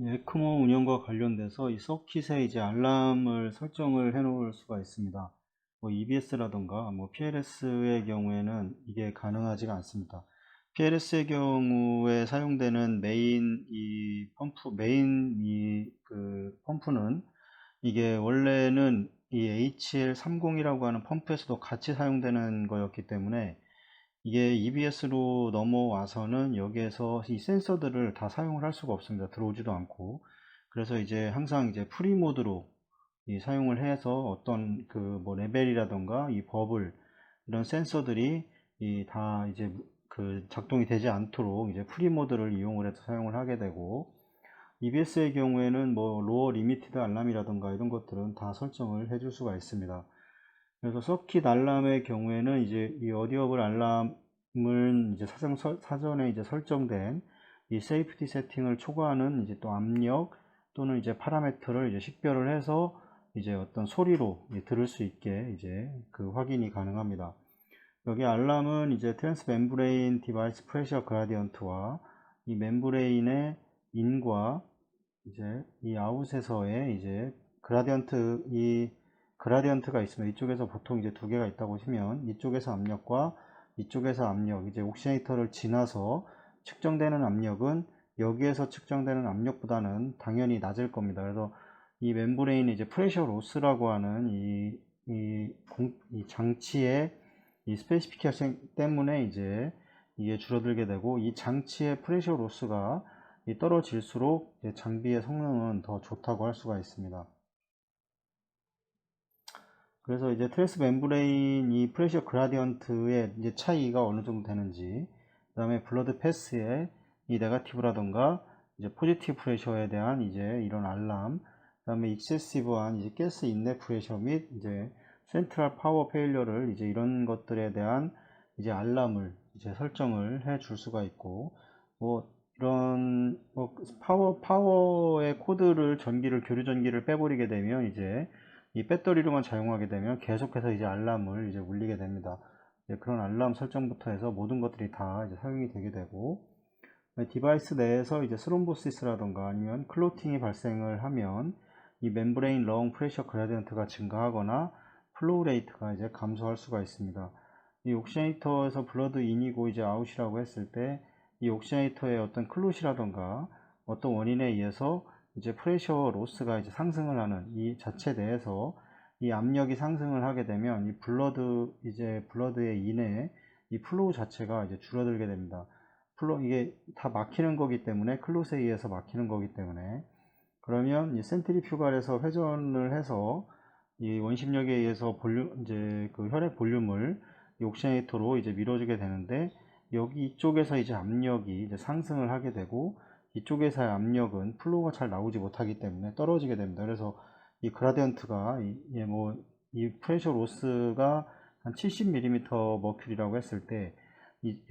에크모 운영과 관련돼서 이 서킷에 이제 알람을 설정을 해 놓을 수가 있습니다. 뭐 EBS라던가 뭐 PLS의 경우에는 이게 가능하지가 않습니다. PLS의 경우에 사용되는 메인 그 펌프는 이게 원래는 이 HL30이라고 하는 펌프에서도 같이 사용되는 거였기 때문에 이게 EBS로 넘어와서는 여기에서 이 센서들을 다 사용을 할 수가 없습니다. 들어오지도 않고. 그래서 이제 항상 이제 프리 모드로 이 사용을 해서 어떤 그 뭐 레벨이라던가 이 버블 이런 센서들이 이 다 이제 그 작동이 되지 않도록 이제 프리 모드를 이용을 해서 사용을 하게 되고, EBS의 경우에는 뭐 로어 리미티드 알람이라던가 이런 것들은 다 설정을 해줄 수가 있습니다. 그래서 서킷 알람의 경우에는 이제 이 어디어블 알람은 이제 사전에 이제 설정된 이 세이프티 세팅을 초과하는 이제 또 압력 또는 이제 파라미터를 이제 식별을 해서 이제 어떤 소리로 이제 들을 수 있게 이제 그 확인이 가능합니다. 여기 알람은 이제 트랜스 멤브레인 디바이스 프레셔 그라디언트와 이 멤브레인의 인과 이제 이 아웃에서의 이제 그라디언트가 있습니다. 이쪽에서 보통 이제 두 개가 있다고 보시면 이쪽에서 압력과 이쪽에서 압력, 이제 옥시네이터를 지나서 측정되는 압력은 여기에서 측정되는 압력보다는 당연히 낮을 겁니다. 그래서 이 멤브레인의 이제 프레셔 로스라고 하는 이 장치의 이 스페시피케이션 때문에 이제 이게 줄어들게 되고, 이 장치의 프레셔 로스가 떨어질수록 이제 장비의 성능은 더 좋다고 할 수가 있습니다. 그래서 이제 트랜스 멤브레인 이 프레셔 그라디언트의 이제 차이가 어느 정도 되는지, 그 다음에 블러드 패스의 이 네거티브라던가 이제 포지티브 프레셔에 대한 이제 이런 알람, 그 다음에 익세시브한 이제 가스 인내 프레셔 및 이제 센트럴 파워 페일러를 이제 이런 것들에 대한 이제 알람을 이제 설정을 해 줄 수가 있고, 뭐 이런 뭐 파워의 코드를 교류 전기를 빼버리게 되면 이제 이 배터리로만 사용하게 되면 계속해서 이제 알람을 이제 울리게 됩니다. 그런 알람 설정부터 해서 모든 것들이 다 이제 사용이 되게 되고, 디바이스 내에서 이제 스롬보시스라던가 아니면 클로팅이 발생을 하면 이 멤브레인 롱 프레셔 그라디언트가 증가하거나 플로우 레이트가 이제 감소할 수가 있습니다. 이 옥시네이터에서 블러드 인이고 이제 아웃이라고 했을 때 이 옥시네이터의 어떤 클롯이라던가 어떤 원인에 의해서 이제 프레셔 로스가 이제 상승을 하는 이 자체 내에서 이 압력이 상승을 하게 되면 이 블러드의 인에 이 플로우 자체가 이제 줄어들게 됩니다. 이게 다 막히는 거기 때문에, 클롯에 의해서 막히는 거기 때문에, 그러면 이 센트리퓨갈에서 회전을 해서 이 원심력에 의해서 이제 그 혈액 볼륨을 이 옥시네이터로 이제 밀어주게 되는데, 여기 이쪽에서 이제 압력이 이제 상승을 하게 되고, 이쪽에서의 압력은 플로우가 잘 나오지 못하기 때문에 떨어지게 됩니다. 그래서 이 그라디언트가 이 프레셔 로스가 한 70mm 머큐리라고 했을 때,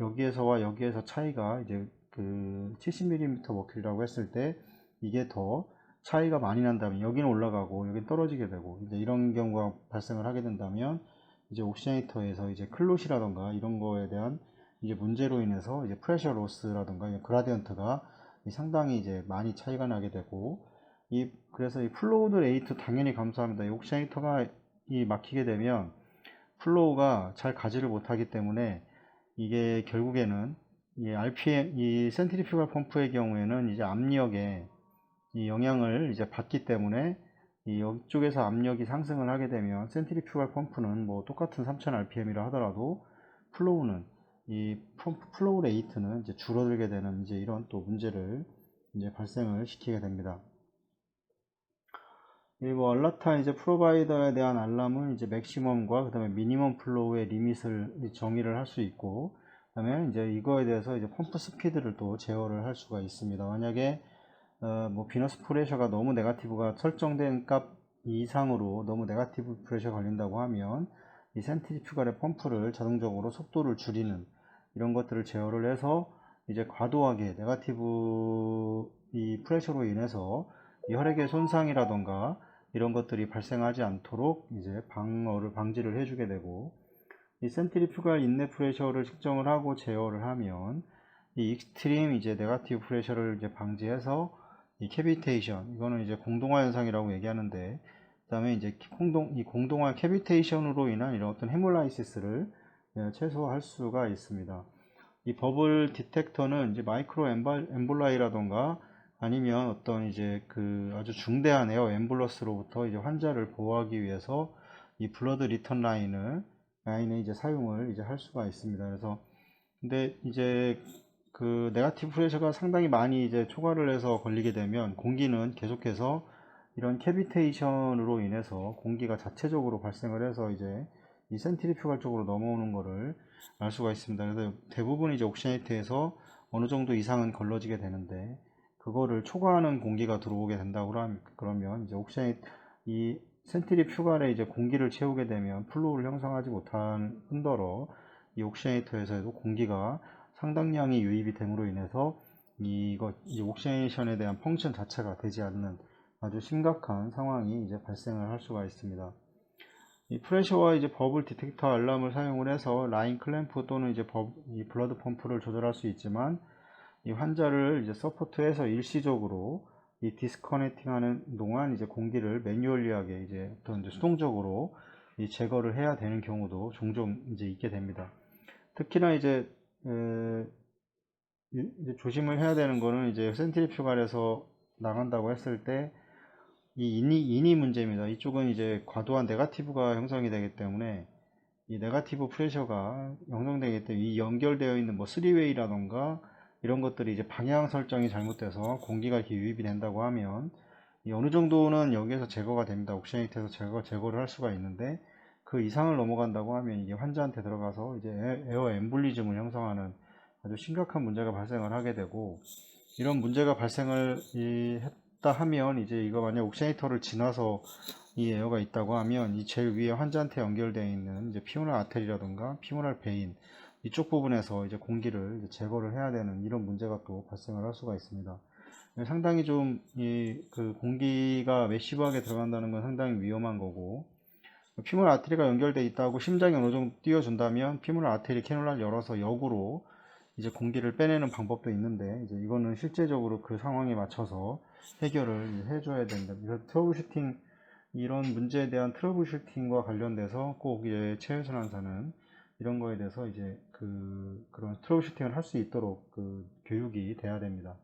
여기에서와 여기에서 차이가 이제 그 70mm 머큐리라고 했을 때 이게 더 차이가 많이 난다면 여기는 올라가고 여기는 떨어지게 되고, 이제 이런 경우가 발생을 하게 된다면 이제 옥시네이터에서 이제 클롯이라던가 이런 거에 대한 이제 문제로 인해서 이제 프레셔 로스라던가 그라디언트가 상당히 이제 많이 차이가 나게 되고, 그래서 이 플로우 레이트 당연히 감소합니다. 이 옥시네이터가 막히게 되면 플로우가 잘 가지를 못하기 때문에 이게 결국에는 이 센트리퓨갈 펌프의 경우에는 이제 압력에 이 영향을 이제 받기 때문에 이쪽에서 압력이 상승을 하게 되면 센트리퓨갈 펌프는 뭐 똑같은 3000rpm이라 하더라도 플로우 레이트는 이제 줄어들게 되는 이제 이런 또 문제를 이제 발생을 시키게 됩니다. 뭐 알라타 이제 프로바이더에 대한 알람은 이제 맥시멈과 그 다음에 미니멈 플로우의 리밋을 정의를 할 수 있고, 그 다음에 이제 이거에 대해서 이제 펌프 스피드를 또 제어를 할 수가 있습니다. 만약에 뭐 비너스 프레셔가 너무 네가티브가 설정된 값 이상으로 너무 네가티브 프레셔 걸린다고 하면 이 센트리퓨갈의 펌프를 자동적으로 속도를 줄이는 이런 것들을 제어를 해서 이제 과도하게 네가티브 이 프레셔로 인해서 이 혈액의 손상이라던가 이런 것들이 발생하지 않도록 이제 방지를 해주게 되고, 이 센트리퓨갈 인내 프레셔를 측정을 하고 제어를 하면 이 익스트림 이제 네가티브 프레셔를 이제 방지해서 이 캐비테이션, 이거는 이제 공동화 현상이라고 얘기하는데, 그 다음에 이제 이 공동화 캐비테이션으로 인한 이런 어떤 헤몰라이시스를 최소화할 수가 있습니다. 이 버블 디텍터는 이제 마이크로 엠볼라이라던가 아니면 어떤 이제 그 아주 중대한 에어 엠볼러스로부터 이제 환자를 보호하기 위해서 이 블러드 리턴 라인의 이제 사용을 이제 할 수가 있습니다. 그래서 근데 이제 그 네거티브 프레셔가 상당히 많이 이제 초과를 해서 걸리게 되면 공기는 계속해서 이런 캐비테이션으로 인해서 공기가 자체적으로 발생을 해서 이제 이 센트리퓨갈 쪽으로 넘어오는 거를 알 수가 있습니다. 그래서 대부분 이제 옥시네이트에서 어느 정도 이상은 걸러지게 되는데 그거를 초과하는 공기가 들어오게 된다고 그러면 이제 이 센트리퓨갈에 이제 공기를 채우게 되면 플로우를 형성하지 못한 뿐더러 이 옥시네이터에서도 공기가 상당량이 유입이 됨으로 인해서 이 옥시네이션에 대한 펑션 자체가 되지 않는 아주 심각한 상황이 이제 발생을 할 수가 있습니다. 이 프레셔와 이제 버블 디텍터 알람을 사용을 해서 라인 클램프 또는 이제 이 블러드 펌프를 조절할 수 있지만 이 환자를 이제 서포트해서 일시적으로 이 디스커넥팅 하는 동안 이제 공기를 매뉴얼리하게 이제 어떤 이제 수동적으로 이 제거를 해야 되는 경우도 종종 이제 있게 됩니다. 특히나 이제 조심을 해야 되는 거는 이제 센트리퓨갈에서 나간다고 했을 때 이 인이 문제입니다. 이쪽은 이제 과도한 네거티브가 형성이 되기 때문에 이 네거티브 프레셔가 형성되기 때문에 이 연결되어 있는 뭐 3웨이라던가 이런 것들이 이제 방향 설정이 잘못돼서 공기가 이렇게 유입이 된다고 하면 이 어느 정도는 여기에서 제거가 됩니다. 옥시네이트에서 제거를 할 수가 있는데 그 이상을 넘어간다고 하면 이게 환자한테 들어가서 이제 에어 엠볼리즘을 형성하는 아주 심각한 문제가 발생을 하게 되고 이런 문제가 발생을 했다 하면 이제 이거 만약 옥시네이터를 지나서 이 에어가 있다고 하면 이 제일 위에 환자한테 연결되어 있는 이제 피모랄 아테리라든가 피모랄 베인 이쪽 부분에서 이제 공기를 이제 제거를 해야 되는 이런 문제가 또 발생을 할 수가 있습니다. 상당히 좀 그 공기가 매시브하게 들어간다는 건 상당히 위험한 거고 피모랄 아테리가 연결되어 있다고 심장이 어느 정도 뛰어준다면 피모랄 아테리 캐놀라를 열어서 역으로 이제 공기를 빼내는 방법도 있는데 이제 이거는 실제적으로 그 상황에 맞춰서 해결을 해줘야 된다. 그래서 트러블슈팅 이런 문제에 대한 트러블슈팅과 관련돼서 꼭 이제 최은순 환자는 이런 거에 대해서 이제 그런 트러블슈팅을 할 수 있도록 그 교육이 돼야 됩니다.